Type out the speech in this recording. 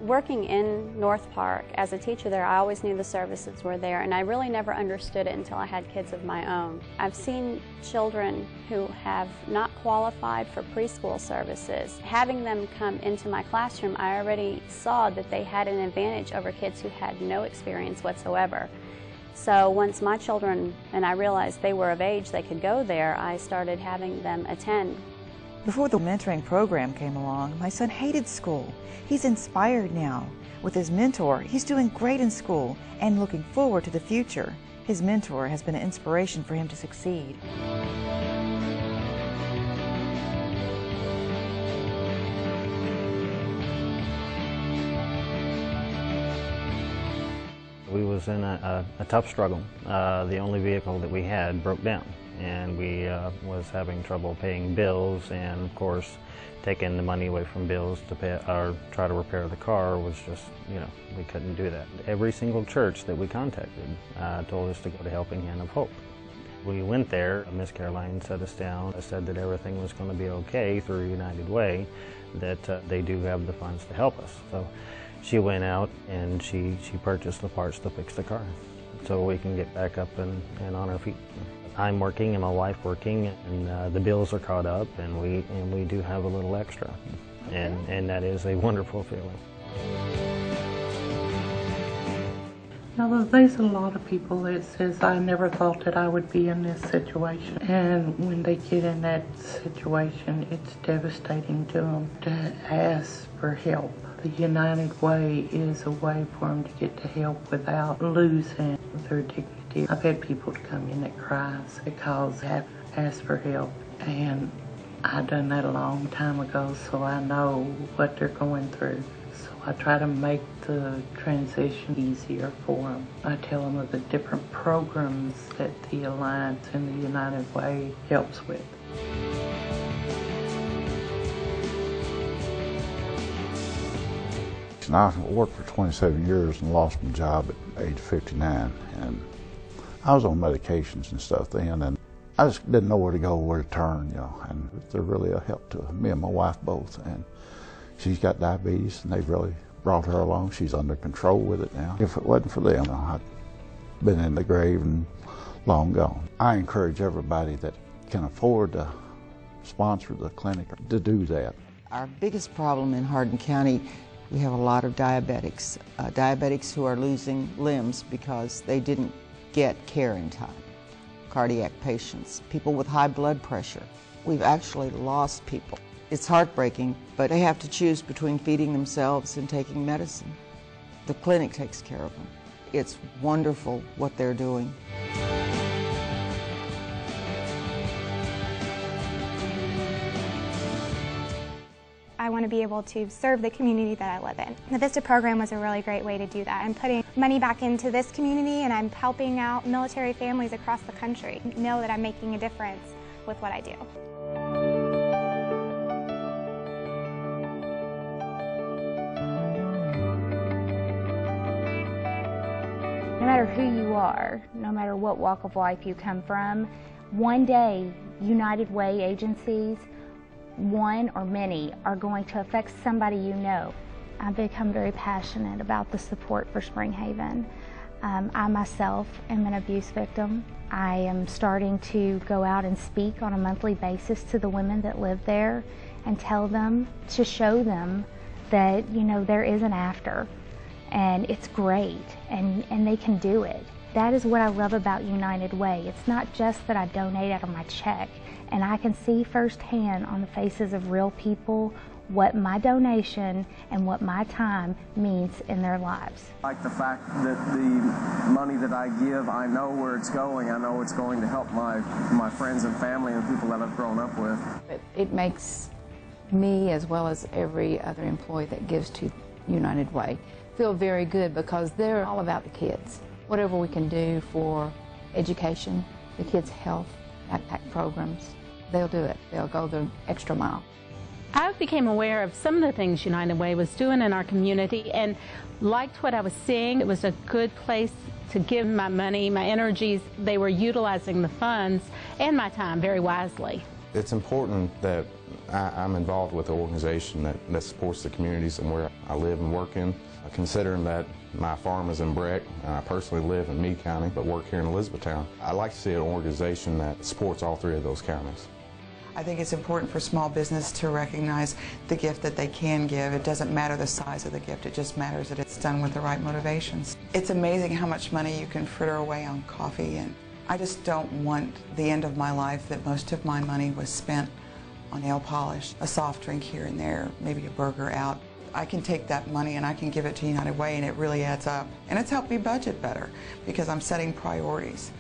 Working in North Park as a teacher there, I always knew the services were there, and I really never understood it until I had kids of my own. I've seen children who have not qualified for preschool services. Having them come into my classroom, I already saw that they had an advantage over kids who had no experience whatsoever. So once my children and I realized they were of age, they could go there, I started having them attend. Before the mentoring program came along, my son hated school. He's inspired now. With his mentor, he's doing great in school and looking forward to the future. His mentor has been an inspiration for him to succeed. We was in a tough struggle. The only vehicle that we had broke down, and we was having trouble paying bills, and of course taking the money away from bills to pay or try to repair the car was just, we couldn't do that. Every single church that we contacted told us to go to Helping Hand of Hope. We went there. Miss Caroline set us down, said that everything was going to be okay through United Way, that they do have the funds to help us. So she went out and she purchased the parts to fix the car so we can get back up and on our feet. I'm working and my wife working, and the bills are caught up, and we do have a little extra, and that is a wonderful feeling. Now, there's a lot of people that says, I never thought that I would be in this situation. And when they get in that situation, it's devastating to them to ask for help. The United Way is a way for them to get to help without losing their dignity. I've had people to come in that cries because they have asked for help. And I've done that a long time ago, so I know what they're going through. So I try to make the transition easier for them. I tell them of the different programs that the Alliance and the United Way helps with. And I worked for 27 years and lost my job at age 59. And I was on medications and stuff then, and I just didn't know where to go, where to turn, and they're really a help to me and my wife both. And she's got diabetes, and they've really brought her along. She's under control with it now. If it wasn't for them, I'd been in the grave and long gone. I encourage everybody that can afford to sponsor the clinic to do that. Our biggest problem in Hardin County, we have a lot of diabetics. Diabetics who are losing limbs because they didn't get care in time. Cardiac patients, people with high blood pressure. We've actually lost people. It's heartbreaking, but they have to choose between feeding themselves and taking medicine. The clinic takes care of them. It's wonderful what they're doing. I want to be able to serve the community that I live in. The VISTA program was a really great way to do that. I'm putting money back into this community, and I'm helping out military families across the country know that I'm making a difference with what I do. No matter who you are, no matter what walk of life you come from, one day United Way agencies, one or many, are going to affect somebody you know. I've become very passionate about the support for Spring Haven. I myself am an abuse victim. I am starting to go out and speak on a monthly basis to the women that live there and tell them, to show them that, there is an after, and it's great, and they can do it. That is what I love about United Way. It's not just that I donate out of my check, and I can see firsthand on the faces of real people what my donation and what my time means in their lives. I like the fact that the money that I give, I know where it's going. I know it's going to help my friends and family and people that I've grown up with. It makes me, as well as every other employee that gives to United Way, feel very good, because they're all about the kids. Whatever we can do for education, the kids' health, backpack programs, they'll do it. They'll go the extra mile. I became aware of some of the things United Way was doing in our community and liked what I was seeing. It was a good place to give my money, my energies. They were utilizing the funds and my time very wisely. It's important that I'm involved with an organization that supports the communities and where I live and work in. Considering that my farm is in Breck, and I personally live in Meade County but work here in Elizabethtown, I like to see an organization that supports all three of those counties. I think it's important for small business to recognize the gift that they can give. It doesn't matter the size of the gift, it just matters that it's done with the right motivations. It's amazing how much money you can fritter away on coffee, and I just don't want the end of my life that most of my money was spent on nail polish, a soft drink here and there, maybe a burger out. I can take that money and I can give it to United Way, and it really adds up. And it's helped me budget better because I'm setting priorities.